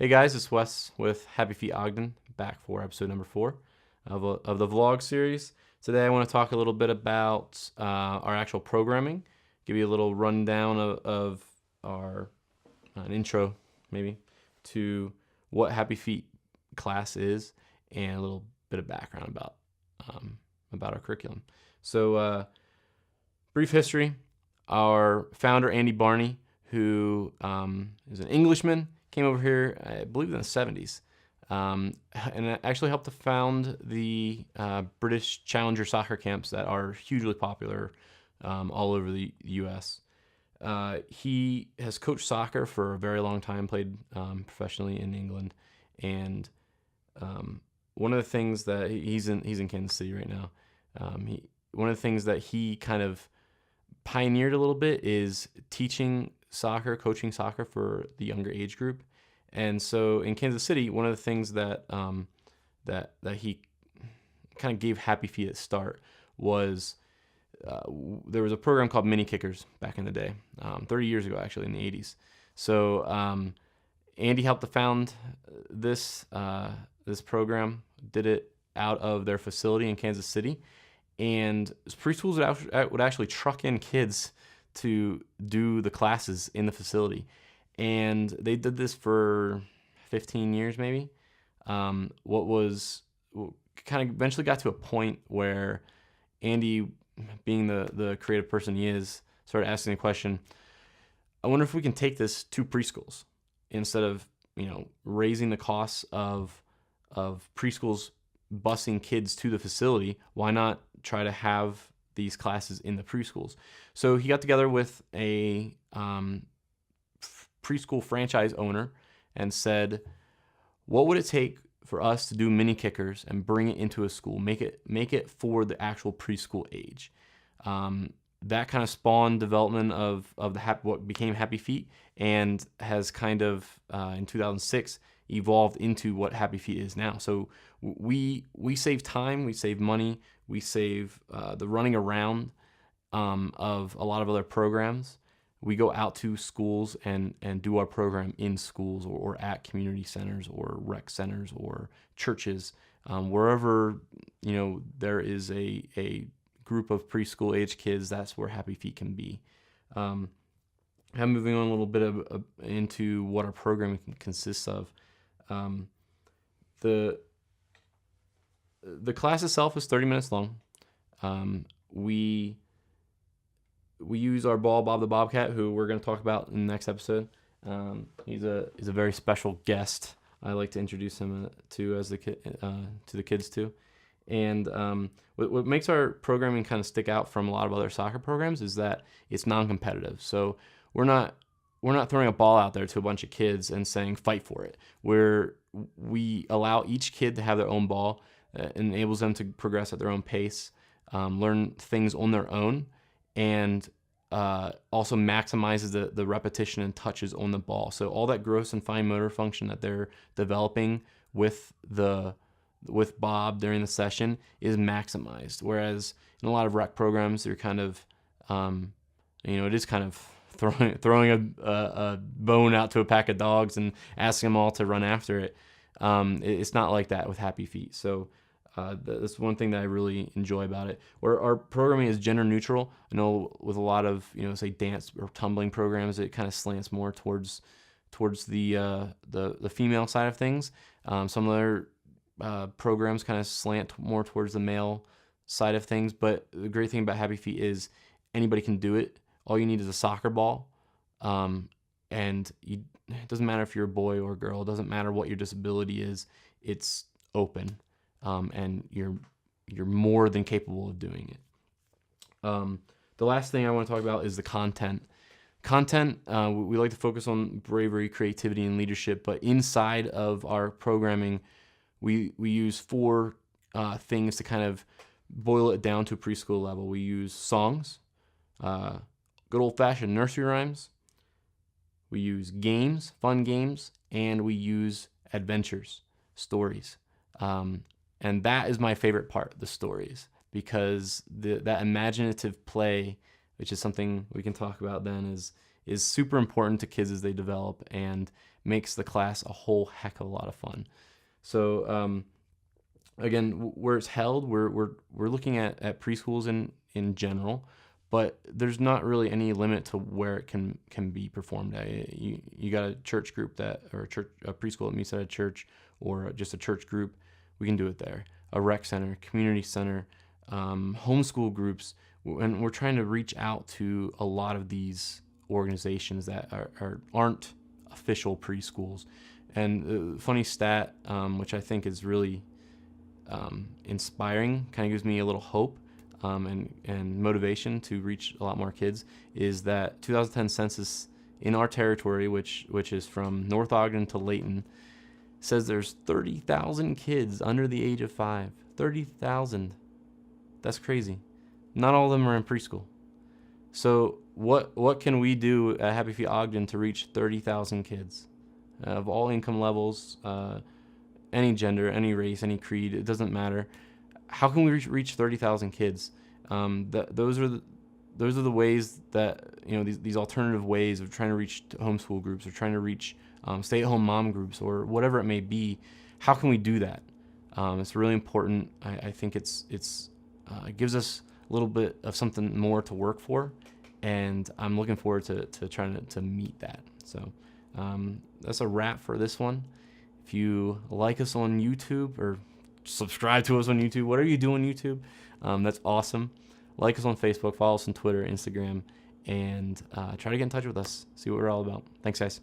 Hey guys, it's Wes with HappyFeet Ogden, back for episode number 4 of the vlog series. Today I want to talk a little bit about our actual programming, give you a little rundown of our an intro maybe to what HappyFeet class is, and a little bit of background about our curriculum. So brief history: our founder Andy Barney, who is an Englishman, came over here, I believe, in the 70s, and actually helped to found the British Challenger soccer camps that are hugely popular all over the U.S. He has coached soccer for a very long time, played professionally in England, and one of the things that he's in Kansas City right now. One of the things that he kind of pioneered a little bit is teaching soccer, coaching soccer for the younger age group. And so in Kansas City, one of the things that that he kind of gave HappyFeet at start was there was a program called Mini Kickers back in the day, 30 years ago actually, in the 80s. So Andy helped to found this program, did it out of their facility in Kansas City, and preschools would actually truck in kids to do the classes in the facility, and they did this for 15 years maybe. What kind of eventually got to a point where Andy, being the creative person he is, started asking the question, I wonder if we can take this to preschools instead of raising the costs of preschools busing kids to the facility. Why not try to have these classes in the preschools? So he got together with a preschool franchise owner and said, what would it take for us to do mini kickers and bring it into a school, make it for the actual preschool age? That kind of spawned development of what became HappyFeet, and has kind of in 2006 evolved into what HappyFeet is now. So we save time, we save money, we save the running around of a lot of other programs. We go out to schools and do our program in schools or at community centers or rec centers or churches, wherever there is a group of preschool age kids. That's where HappyFeet can be. I'm moving on a little bit into what our programming consists of. The class itself is 30 minutes long. We use our ball, Bob the Bobcat, who we're going to talk about in the next episode. He's a very special guest. I like to introduce him to the kids too. And what makes our programming kind of stick out from a lot of other soccer programs is that it's non-competitive. So we're not throwing a ball out there to a bunch of kids and saying fight for it. We allow each kid to have their own ball. Enables them to progress at their own pace, learn things on their own, and also maximizes the repetition and touches on the ball. So all that gross and fine motor function that they're developing with Bob during the session is maximized. Whereas in a lot of rec programs, they're kind of, it is kind of throwing a bone out to a pack of dogs and asking them all to run after it. It's not like that with HappyFeet. So that's one thing that I really enjoy about it. Our programming is gender neutral. I know with a lot of say dance or tumbling programs, it kind of slants more towards the female side of things. Some other programs kind of slant more towards the male side of things. But the great thing about HappyFeet is anybody can do it. All you need is a soccer ball, and it doesn't matter if you're a boy or a girl. It doesn't matter what your disability is. It's open, and you're more than capable of doing it. The last thing I want to talk about is the content. We like to focus on bravery, creativity, and leadership. But inside of our programming, we use 4 things to kind of boil it down to a preschool level. We use songs, good old-fashioned nursery rhymes. We use games, fun games, and we use adventures, stories. And that is my favorite part, the stories, because that imaginative play, which is something we can talk about then, is super important to kids as they develop. And makes the class a whole heck of a lot of fun. So again, where it's held, we're looking at preschools in general, but there's not really any limit to where it can be performed at. You got a church group or a preschool that meets at a church, or just a church group, we can do it there. A rec center, community center, homeschool groups, and we're trying to reach out to a lot of these organizations that aren't official preschools. And the funny stat, which I think is really inspiring, kind of gives me a little hope and motivation to reach a lot more kids, is that 2010 census in our territory, which is from North Ogden to Layton, says there's 30,000 kids under the age of 5. 30,000. That's crazy. Not all of them are in preschool. So what can we do at HappyFeet Ogden to reach 30,000 kids of all income levels, any gender, any race, any creed? It doesn't matter. How can we reach 30,000 kids? Those are the ways that, these alternative ways of trying to reach homeschool groups, or trying to reach stay-at-home mom groups, or whatever it may be. How can we do that? It's really important. I think it gives us a little bit of something more to work for, and I'm looking forward to trying to meet that. So that's a wrap for this one. If you like us on YouTube, or subscribe to us on YouTube, whatever you do on YouTube, that's awesome. Like us on Facebook, follow us on Twitter, Instagram, and try to get in touch with us, see what we're all about. Thanks, guys.